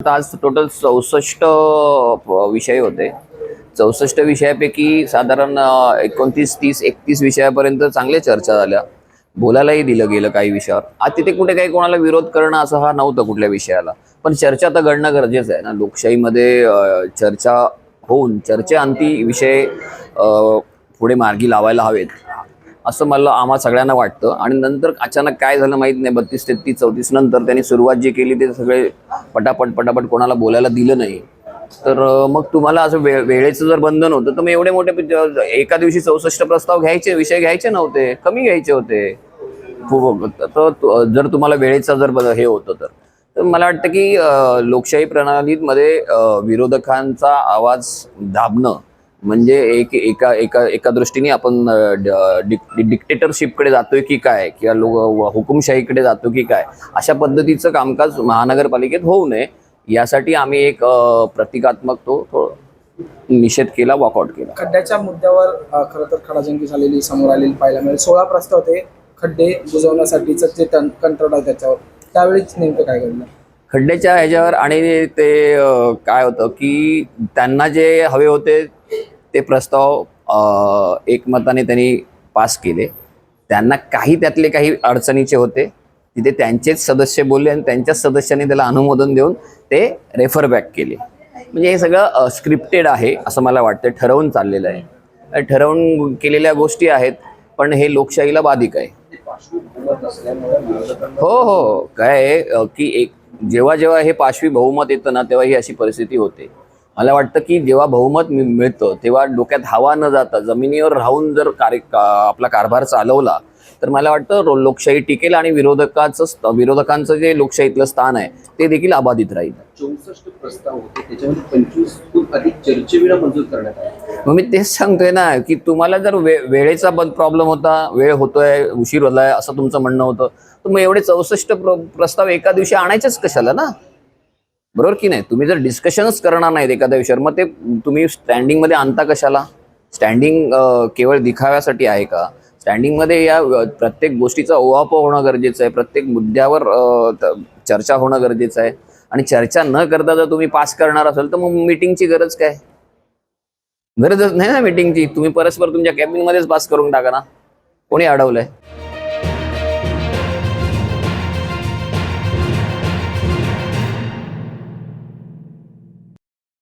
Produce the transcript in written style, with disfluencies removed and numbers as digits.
आता आज टोटल 64 विषय होते. 64 विषयापैकी साधारण 29, 30, 31 विषयापर्यंत चांगल्या चर्चा झाल्या. बोलायलाही दिलं गेलं काही विषयावर. आज तिथे कुठे काही कोणाला विरोध करणं असं हा नव्हतं कुठल्या विषयाला. पण चर्चा तर घडणं गरजेचं आहे ना. लोकशाहीमध्ये चर्चा होऊन चर्चेअंती विषय पुढे मार्गी लावायला हवेत असं मला आम्हा सगळ्यांना वाटतं. आणि नंतर अचानक काय झालं माहीत नाही, 32, 33, 34 नंतर त्यांनी सुरुवात जी केली ते सगळे पटापट कोणाला बोलायला दिलं नाही. तर मग तुम्हाला असं वेळेचं जर बंधन होतं तर मग एवढे मोठे एका दिवशी 64 प्रस्ताव घ्यायचे, विषय घ्यायचे नव्हते, कमी घ्यायचे होते. तर जर तुम्हाला वेळेचा जर हे होतं तर मला वाटतं की लोकशाही प्रणालीमध्ये विरोधकांचा आवाज दाबणं म्हणजे एका एका एका दृष्टीने आपण डिक्टेटरशिपकडे जातोय की काय, किंवा हुकुमशाहीकडे जातो की काय, अशा पद्धतीचं कामकाज महानगरपालिकेत होऊ नये यासाठी आम्ही एक प्रतिकात्मक तो निषेध केला, वॉकआउट केला. खड्ड्याच्या मुद्द्यावर खरं तर खडाजंगी झालेली समोर आलेली पाहायला मिळेल. 16 प्रस्ताव होते खड्डे बुजवण्यासाठीचं जे कंट्रोल आहे त्याच्यावर. त्यावेळीच नेमकं काय घडलं खड्ड्याच्या ह्याच्यावर? आणि ते काय होतं की त्यांना जे हवे होते ते प्रस्ताव एकमताने त्यांनी पास केले. त्यांना त्यातले काही अडचणीचे होते, तिथे त्यांचेच सदस्य बोलले आणि त्यांच्याच सदस्यांनी त्याला अनुमोदन देऊन ते रेफर बॅक केले. म्हणजे हे सगळं स्क्रिप्टेड आहे असं मला वाटतं, ठरवून चाललेलं आहे, ठरवून केलेल्या गोष्टी आहेत. पण हे लोकशाहीला बाधिक आहे. हो, काय आहे की जेव्हा जेव्हा हे पाशवी बहुमत येतं ना तेव्हा ही अशी परिस्थिती होते. मला वाटतं की जेव्हा बहुमत मिळतं तेव्हा डोक्यात हवा न जाता जमिनीवर राहून जर आपला कारभार चालवला तर मला वाटतं लोकशाही टिकेल आणि विरोधकांचं जे लोकशाहीतलं स्थान आहे ते देखील अबाधित राहील. 64 प्रस्ताव होते, त्याच्यामध्ये 25 अधिक चर्चेविना मंजूर करण्यात आले. मग मी तेच सांगतोय ना की तुम्हाला जर वेळेचा प्रॉब्लेम होता, वेळ होतोय, उशीर होलाय असं तुमचं म्हणणं होतं, तर मग एवढे 64 प्रस्ताव एका दिवशी आणायचेच कशाला ना? बरोबर की नाही? तुम्ही जर डिस्कशनच करणार नाहीत एखाद्या विषयावर मग ते तुम्ही स्टँडिंगमध्ये आणता कशाला? स्टँडिंग केवळ दिखाव्यासाठी आहे का? स्टँडिंगमध्ये या प्रत्येक गोष्टीचा ओहापोह होणं गरजेचं आहे, प्रत्येक मुद्द्यावर चर्चा होणं गरजेचं आहे. आणि चर्चा न करता जर तुम्ही पास करणार असाल तर मग मीटिंगची गरज काय? गरजच नाही ना मीटिंगची. तुम्ही परस्पर तुमच्या कॅबिनमध्येच पास करून टाका ना. कोणी अडवलंय?